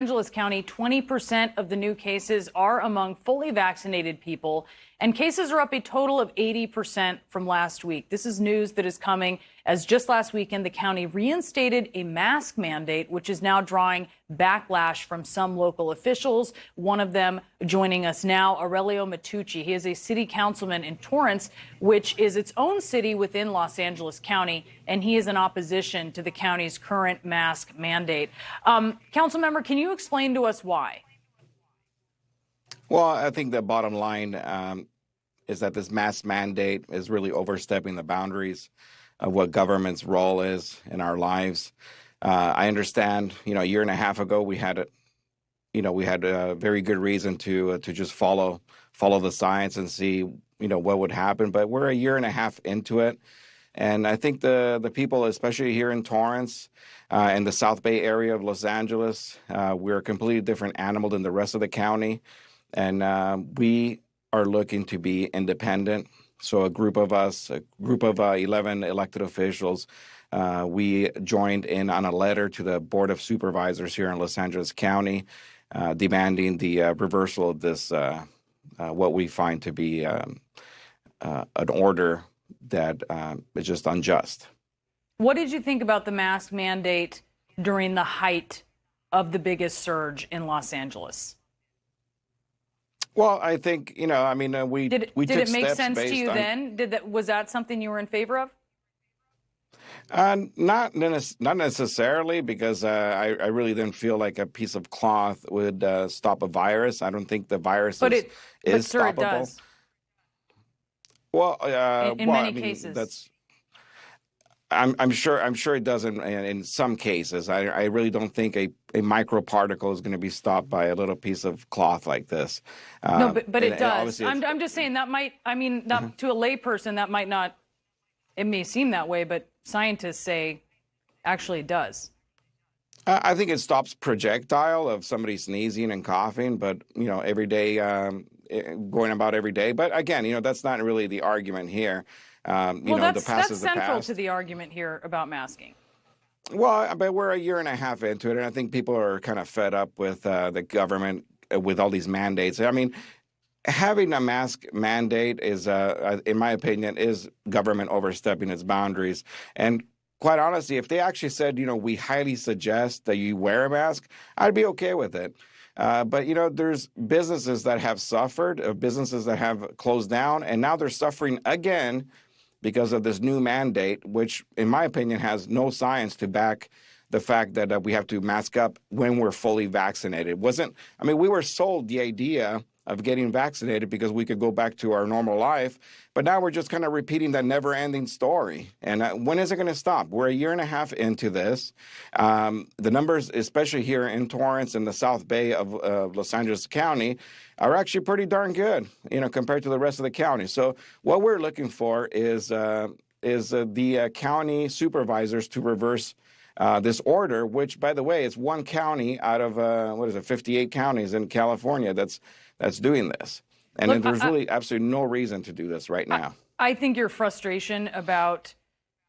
Angeles County, 20% of the new cases are among fully vaccinated people, and cases are up a total of 80% from last week. This is news that is coming as just last weekend, the county reinstated a mask mandate, which is now drawing backlash from some local officials. One of them joining us now, Aurelio Mattucci. He is a city councilman in Torrance, which is its own city within Los Angeles County, and he is in opposition to the county's current mask mandate. Council member, can you explain to us why? Well, I think the bottom line is that this mask mandate is really overstepping the boundaries of what government's role is in our lives. I understand, a year and a half ago we had a very good reason to just follow the science and see, what would happen. But we're a year and a half into it, and I think the people, especially here in Torrance, in the South Bay area of Los Angeles, we're a completely different animal than the rest of the county, and we are looking to be independent. So a group of 11 elected officials, we joined in on a letter to the Board of Supervisors here in Los Angeles County, demanding the reversal of this, what we find to be an order that is just unjust. What did you think about the mask mandate during the height of the biggest surge in Los Angeles? Well, I think, we did it make sense to you then? Was that something you were in favor of? Not necessarily, because I really didn't feel like a piece of cloth would stop a virus. I don't think the virus is stoppable. It does. Well, in many cases. I'm sure it does in some cases. I really don't think a microparticle is going to be stopped by a little piece of cloth like this. No, but it does. I'm just saying that might, to a layperson, that might not, it may seem that way, but scientists say actually it does. I think it stops projectile of somebody sneezing and coughing, but, every day, going about every day. But again, that's not really the argument here. That's central to the argument here about masking. Well, but we're a year and a half into it, and I think people are kind of fed up with the government with all these mandates. Having a mask mandate is, in my opinion, is government overstepping its boundaries. And quite honestly, if they actually said, we highly suggest that you wear a mask, I'd be okay with it. But, there's businesses that have suffered, businesses that have closed down, and now they're suffering again because of this new mandate, which, in my opinion, has no science to back the fact that we have to mask up when we're fully vaccinated. We were sold the idea of getting vaccinated because we could go back to our normal life, but now we're just kind of repeating that never-ending story. And when is it going to stop? We're a year and a half into this. The numbers, especially here in Torrance and the South Bay of Los Angeles County, are actually pretty darn good, compared to the rest of the county. So what we're looking for is the county supervisors to reverse this order, which, by the way, is one county out of 58 counties in California that's doing this. And there's really absolutely no reason to do this right now. I think your frustration about,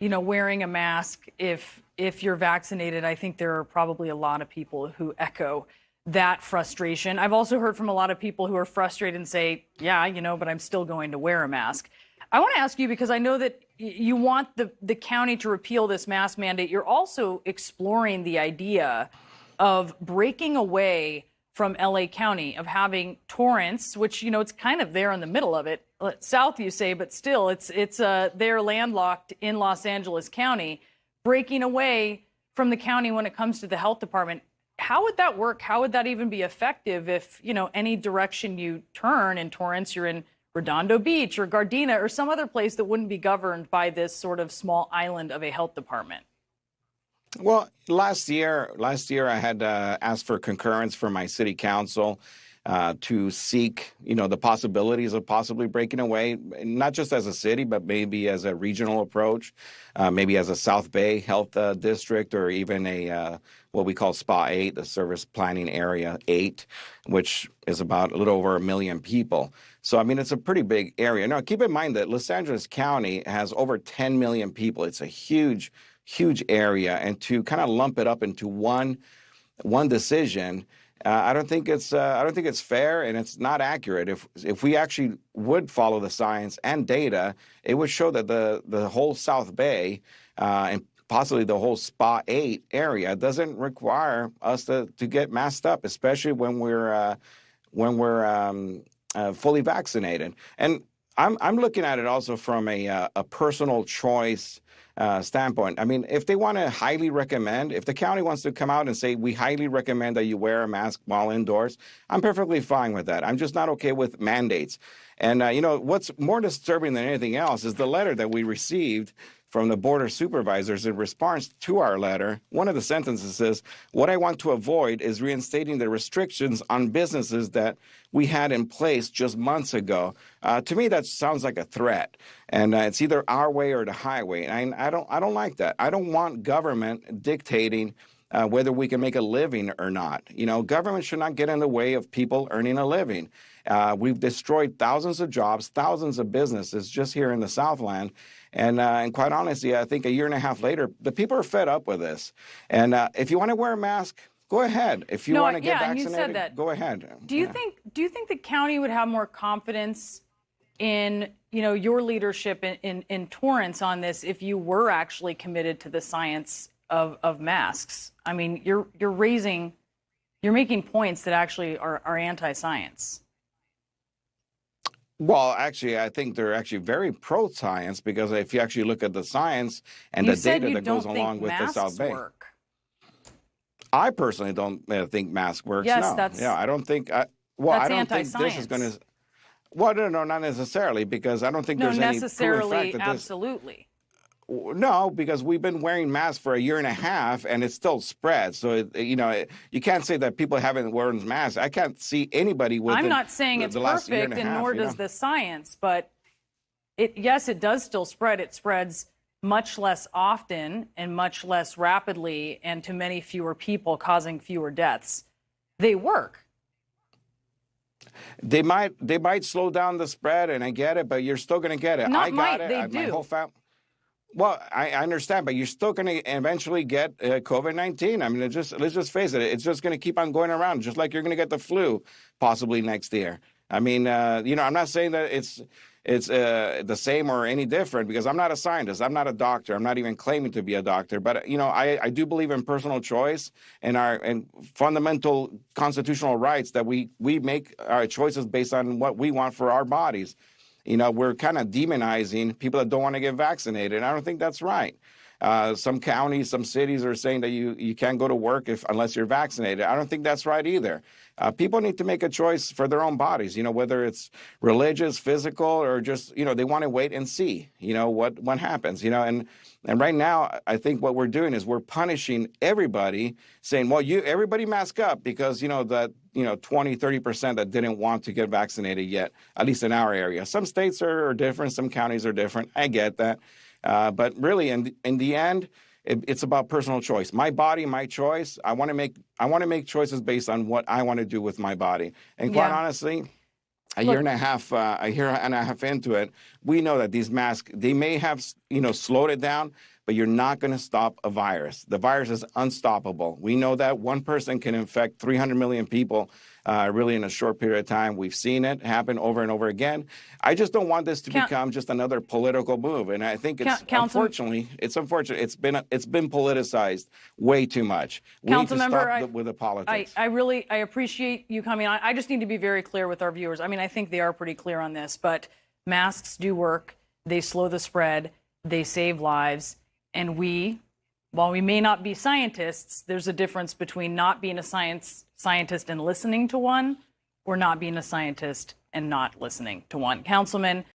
wearing a mask if you're vaccinated, I think there are probably a lot of people who echo that frustration. I've also heard from a lot of people who are frustrated and say, yeah, but I'm still going to wear a mask. I want to ask you, because I know that you want the county to repeal this mask mandate. You're also exploring the idea of breaking away from LA County, of having Torrance, which, it's kind of there in the middle of it, south you say, but still it's they're landlocked in Los Angeles County, breaking away from the county when it comes to the health department. How would that work? How would that even be effective if, any direction you turn in Torrance, you're in Redondo Beach or Gardena or some other place that wouldn't be governed by this sort of small island of a health department? Well, last year I had asked for concurrence from my city council to seek, the possibilities of possibly breaking away, not just as a city, but maybe as a regional approach, maybe as a South Bay Health District, or even a what we call SPA 8, the Service Planning Area 8, which is about a little over 1 million people. So, it's a pretty big area. Now, keep in mind that Los Angeles County has over 10 million people. It's a huge area, and to kind of lump it up into one one decision. I don't think it's fair, and it's not accurate. If we actually would follow the science and data, it would show that the whole South Bay and possibly the whole Spa 8 area doesn't require us to get masked up, especially when we're fully vaccinated. And I'm looking at it also from a personal choice standpoint. I mean, if they want to highly recommend, if the county wants to come out and say, we highly recommend that you wear a mask while indoors, I'm perfectly fine with that. I'm just not okay with mandates. And, what's more disturbing than anything else is the letter that we received from the Board of Supervisors in response to our letter. One of the sentences says, what I want to avoid is reinstating the restrictions on businesses that we had in place just months ago. To me, that sounds like a threat. And it's either our way or the highway. And I don't like that. I don't want government dictating whether we can make a living or not. Government should not get in the way of people earning a living. We've destroyed thousands of jobs, thousands of businesses just here in the Southland. And quite honestly, I think a year and a half later, the people are fed up with this. And if you want to wear a mask, go ahead. If you want to get vaccinated, and you said that. Go ahead. Do you think the county would have more confidence in your leadership in Torrance on this if you were actually committed to the science of masks? I mean, you're making points that actually are anti-science. Well, actually, I think they're actually very pro-science, because if you actually look at the science and the data that goes along with the South Bay. Work. I personally don't think mask works. Yes, no. I don't think. I don't think this is going to. Well, no, not necessarily, because I don't think there's any proven fact that absolutely. No, because we've been wearing masks for a year and a half, and it still spreads. So, you can't say that people haven't worn masks. I can't see anybody with. I'm not saying it's perfect, and nor does the science, but yes, it does still spread. It spreads much less often and much less rapidly, and to many fewer people, causing fewer deaths. They work. They might slow down the spread, and I get it, but you're still going to get it. I got it. My whole family. Well, I understand, but you're still going to eventually get COVID-19. I mean, let's just face it. It's just going to keep on going around, just like you're going to get the flu possibly next year. I mean, I'm not saying that it's the same or any different, because I'm not a scientist. I'm not a doctor. I'm not even claiming to be a doctor. But, I do believe in personal choice and fundamental constitutional rights, that we make our choices based on what we want for our bodies. We're kind of demonizing people that don't want to get vaccinated. I don't think that's right. Some counties, some cities are saying that you can't go to work unless you're vaccinated. I don't think that's right either. People need to make a choice for their own bodies, whether it's religious, physical, or just, they want to wait and see, what happens, and right now, I think what we're doing is we're punishing everybody, saying, well, everybody mask up, because, that 20-30% that didn't want to get vaccinated yet, at least in our area. Some states are different. Some counties are different. I get that. But really, in the end, it's about personal choice. My body, my choice. I want to make choices based on what I want to do with my body. And quite honestly, a year and a half into it, we know that these masks, they may have, slowed it down, but you're not going to stop a virus. The virus is unstoppable. We know that one person can infect 300 million people really in a short period of time. We've seen it happen over and over again. I just don't want this to become just another political move. And I think unfortunately, it's unfortunate. It's been politicized way too much. We need to stop with the politics. I appreciate you coming on. I just need to be very clear with our viewers. I mean, I think they are pretty clear on this, but masks do work. They slow the spread. They save lives. And while we may not be scientists, there's a difference between not being a scientist and listening to one, or not being a scientist and not listening to one. Councilman,